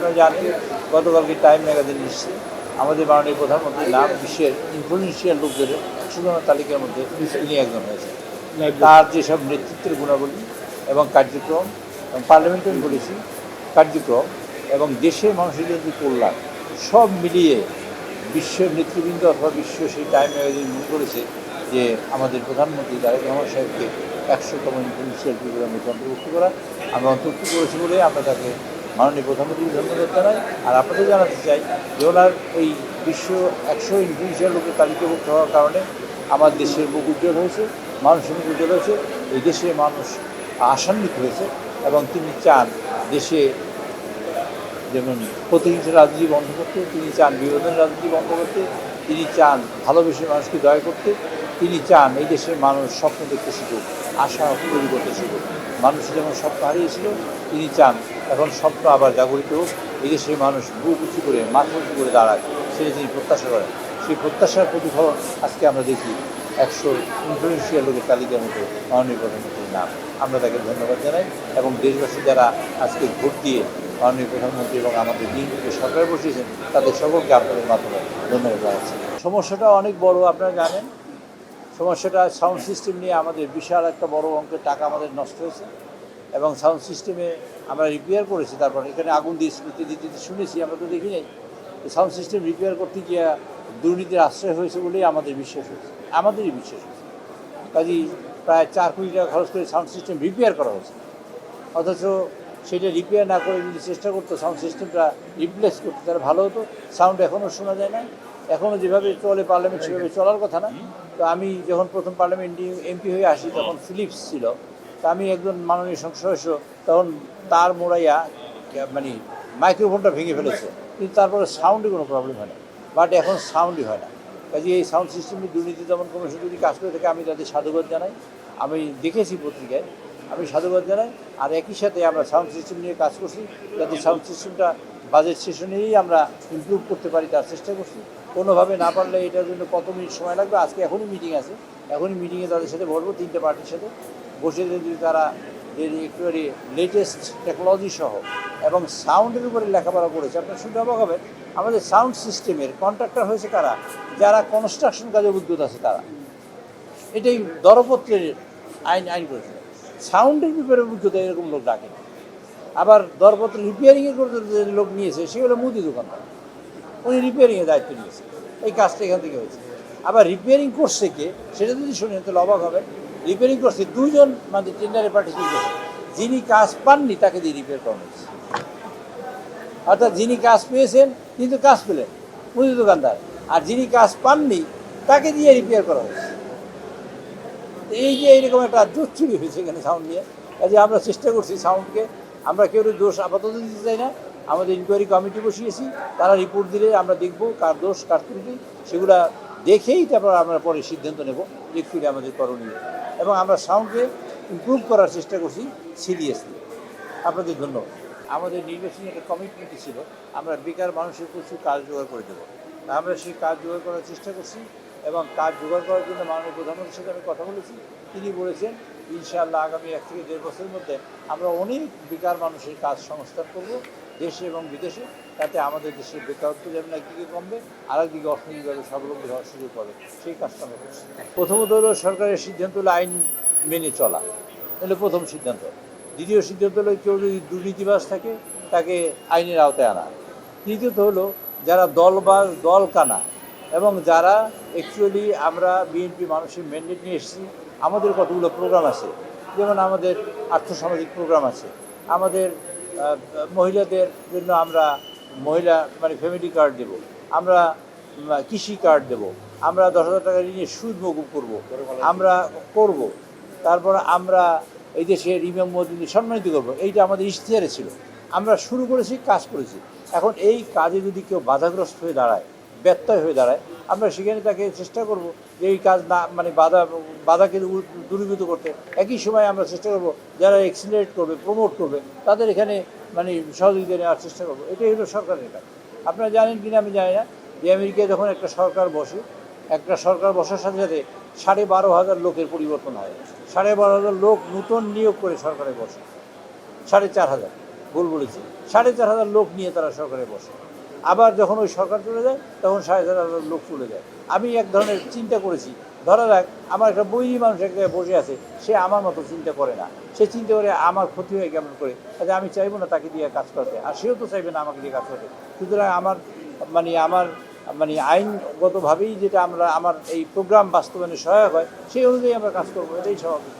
আপনারা জানেন গতকালকে টাইম ম্যাগাজিন এসেছে আমাদের মাননীয় প্রধানমন্ত্রীর নাম বিশ্বের ইনফ্লুয়েন্সিয়াল লোকদের 100 তালিকার মধ্যে তিনি একজন হয়েছে। তার যেসব নেতৃত্বের গুণাবলী এবং কার্যক্রম এবং পার্লামেন্টারি পলিসি কার্যক্রম এবং দেশের মানুষের যে কল্যাণ সব মিলিয়ে বিশ্বের নেতৃবৃন্দ অথবা বিশ্ব সেই টাইম ম্যাগাজিন মনে করেছে যে আমাদের প্রধানমন্ত্রী তারেক রহমান সাহেবকে 100তম ইনফ্লুয়েন্সিয়াল পিপুলের মধ্যে অন্তর্ভুক্ত করা আমরা অন্তর্ভুক্ত করেছি বলে আমরা তাকে মাননীয় প্রধানমন্ত্রীকে ধন্যবাদ জানাই। আর আপনাদের জানাতে চাই যে ওনার ওই বিশ্ব 100 ইনফ্লুয়েন্সিয়াল লোকের তালিকাভুক্ত হওয়ার কারণে আমার দেশের মুখ উজ্জ্বল হয়েছে, মানুষের মুখ উজ্জ্বল হয়েছে, এই দেশের মানুষ আশান্বিত হয়েছে এবং তিনি চান দেশে যেমন প্রতিহিংসা রাজনীতি বন্ধ করতে, তিনি চান বিভাজনের রাজনীতি বন্ধ করতে, তিনি চান ভালোবেসে মানুষকে দয়া করতে, তিনি চান এই দেশের মানুষ স্বপ্ন দেখতে শিখুক, আশা তৈরি করতে শিখুক। মানুষ যেমন স্বপ্ন হারিয়েছিল তিনি চান এখন স্বপ্ন আবার জাগরিত হোক, এই দেশের মানুষ বুক উঁচু করে মাথা উঁচু করে দাঁড়ায়, সেটা তিনি প্রত্যাশা করেন। সেই প্রত্যাশার প্রতিফলন আজকে আমরা দেখি 100 ইনফ্লুয়েন্সিয়াল লোকের তালিকার মধ্যে মাননীয় প্রধানমন্ত্রীর নাম। আমরা তাকে ধন্যবাদ জানাই এবং দেশবাসী যারা আজকে ভোট দিয়ে মাননীয় প্রধানমন্ত্রী এবং আমাদের বিএনপিকে সরকারে বসিয়েছেন তাদের সকলকে আপনাদের মাধ্যমে ধন্যবাদ জানাচ্ছি। সমস্যাটা অনেক বড়, আপনারা জানেন সমস্যাটা সাউন্ড সিস্টেম নিয়ে আমাদের বিশাল একটা বড় অঙ্কের টাকা আমাদের নষ্ট হয়েছে এবং সাউন্ড সিস্টেমে আমরা রিপেয়ার করেছি। তারপর এখানে আগুন দিয়ে স্মৃতি দিতে শুনেছি, আমরা তো দেখি নাই। সাউন্ড সিস্টেম রিপেয়ার করতে গিয়ে দুর্নীতির আশ্রয় হয়েছে বলেই আমাদের বিশ্বাস হয়েছে, আমাদেরই বিশ্বাস হয়েছে। কাজেই প্রায় 4 কোটি টাকা খরচ করে সাউন্ড সিস্টেম রিপেয়ার করা হয়েছে, অথচ সেটা রিপেয়ার না করে যদি চেষ্টা করতো সাউন্ড সিস্টেমটা রিপ্লেস করতে তাহলে ভালো হতো। সাউন্ড এখনও শোনা যায় না, এখনও যেভাবে চলে পার্লামেন্ট সেভাবে চলার কথা না। তো আমি যখন প্রথম পার্লামেন্ট এমপি হয়ে আসি তখন ফিলিপস ছিল, তা আমি একজন মাননীয় সংসদ সদস্য তখন তার মোড়াইয়া মানে মাইক্রোফোনটা ভেঙে ফেলেছে, কিন্তু তারপরে সাউন্ডে কোনো প্রবলেম হয় না, বাট এখন সাউন্ডই হয় না। কাজে এই সাউন্ড সিস্টেমের দুর্নীতি দমন কমিশন যদি কাজ করে থাকে আমি তাদের সাধুবাদ জানাই, আমি দেখেছি পত্রিকায়, আমি সাধুবাদ জানাই। আর একই সাথে আমরা সাউন্ড সিস্টেম নিয়ে কাজ করছি, যাতে সাউন্ড সিস্টেমটা বাজেট সেশনেই আমরা ইমপ্রুভ করতে পারি তার চেষ্টা করছি। কোনোভাবে না পারলে এটার জন্য কত মিনিট সময় লাগবে, আজকে এখনই মিটিং আছে, এখনই মিটিংয়ে তাদের সাথে বলবো 3টে পার্টির সাথে বসে যদি তারা একেবারে লেটেস্ট টেকনোলজি সহ এবং সাউন্ডের উপরে লেখাপড়া করেছে। আপনার শুনতে অবাক হবেন আমাদের সাউন্ড সিস্টেমের কন্ট্রাক্টর হয়েছে কারা, যারা কনস্ট্রাকশন কাজে উদ্যোগ আছে তারা। এটাই দরপত্রের আইন করেছে। সাউন্ডের ব্যাপারে অভিজ্ঞতা এরকম লোক ডাকে। আবার দরপত্র রিপেয়ারিংয়ের করতে যে লোক নিয়েছে সে হলো মুদি দোকানদার, উনি রিপেয়ারিংয়ের দায়িত্ব নিয়েছে, এই কাজটা এখান থেকে হয়েছে। আবার রিপেয়ারিং করছে কে সেটা যদি শুনেন তাহলে অবাক হবেন, রিপেয়ারিং করছে 2 জন মানে টেন্ডারে পার্টিসিপেট করছে, যিনি কাজ পাননি তাকে দিয়ে রিপেয়ার করানো হয়েছে। অর্থাৎ যিনি কাজ পেয়েছেন কিন্তু কাজ পেলেন মুদি দোকানদার, আর যিনি কাজ পাননি তাকে দিয়ে রিপেয়ার করা হয়েছে। এই যে এইরকম একটা জোট চুরি হয়েছে এখানে সাউন্ড নিয়ে। কাজে আমরা চেষ্টা করছি সাউন্ডকে, আমরা কেউ দোষ আপাতত দিতে চাই না, আমাদের ইনকোয়ারি কমিটি বসিয়েছি, তারা রিপোর্ট দিলে আমরা দেখব কার দোষ কার ত্রুটি, সেগুলা দেখেই তারপর আমরা পরে সিদ্ধান্ত নেব অ্যাকচুয়ালি আমাদের করণীয়। এবং আমরা সাউন্ডকে ইমপ্রুভ করার চেষ্টা করছি সিরিয়াসলি। আপনাদের ধন্যবাদ। আমাদের নির্বাচনী একটা কমিটমেন্ট ছিল আমরা বেকার মানুষের প্রচুর কাজ জোগাড় করে দেবো, আমরা সেই কাজ জোগাড় করার চেষ্টা করছি এবং কাজ জোগাড় করার জন্য মাননীয় প্রধানমন্ত্রীর সাথে আমি কথা বলেছি। তিনি বলেছেন ইনশাআল্লাহ আগামী 1 থেকে 1.5 বছরের মধ্যে আমরা অনেক বেকার মানুষের কাজ সংস্থান করব দেশে এবং বিদেশে, তাতে আমাদের দেশের বেকারত্ব যেমন একদিকে কমবে আর একদিকে অর্থনৈতিকভাবে স্বাবলম্বী হওয়ার সুযোগ পাবে, সেই কাজটা আমরা করছি। প্রথমত হলো সরকারের সিদ্ধান্ত হলো আইন মেনে চলা, এগুলো প্রথম সিদ্ধান্ত। দ্বিতীয় সিদ্ধান্ত হলো কেউ যদি দুর্নীতিবাজ থাকে তাকে আইনের আওতায় আনা। তৃতীয়ত হলো যারা দল কানা এবং যারা অ্যাকচুয়ালি আমরা বিএনপি মানুষের ম্যান্ডেট নিয়ে এসেছি, আমাদের কতগুলো প্রোগ্রাম আছে, যেমন আমাদের আর্থসামাজিক প্রোগ্রাম আছে, আমাদের মহিলাদের জন্য আমরা মহিলা মানে ফ্যামিলি কার্ড দেব, আমরা কৃষি কার্ড দেব, আমরা 10,000 টাকা ঋণের সুদ মকুব আমরা করব, তারপর আমরা এই দেশের ইমাম মুয়াজ্জিনদের সম্মানিত করবো, এইটা আমাদের ইশতেহারে ছিল। আমরা শুরু করেছি, কাজ করেছি। এখন এই কাজে যদি কেউ বাধাগ্রস্ত হয়ে দাঁড়ায়, ব্যত্যয় হয়ে দাঁড়ায়, আমরা সেখানে তাকে চেষ্টা করব যে এই কাজ না মানে বাধাকে দূরীভূত করতে। একই সময় আমরা চেষ্টা করব যারা এক্সিলারেট করবে, প্রমোট করবে, তাদের এখানে মানে সহযোগিতা নেওয়ার চেষ্টা করবো। এটাই হলো সরকারের কাজ। আপনারা জানেন কিনা আমি জানি না যে আমেরিকায় যখন একটা সরকার বসে, একটা সরকার বসার সাথে সাথে 12,500 লোকের পরিবর্তন হয়। 12,500 লোক নূতন নিয়োগ করে সরকারে বসে, 4,500 ভুল বলেছি, 4,500 লোক নিয়ে তারা সরকারে বসে। আবার যখন ওই সরকার চলে যায় তখন 4,500 লোক চলে যায়। আমি এক ধরনের চিন্তা করেছি, ধরা যাক আমার একটা বৈরী মানুষ এক জায়গায় বসে আছে, সে আমার মতো চিন্তা করে না, সে চিন্তা করে আমার ক্ষতি হয় কেমন করে, তাহলে আমি চাইবো না তাকে দিয়ে কাজ করতে, আর সেও তো চাইবে না আমাকে দিয়ে কাজ করতে। সুতরাং আমার আইনগতভাবেই যেটা আমার এই প্রোগ্রাম বাস্তবায়নে সহায়ক হয় সেই অনুযায়ী আমরা কাজ করবো, এটাই স্বাভাবিক।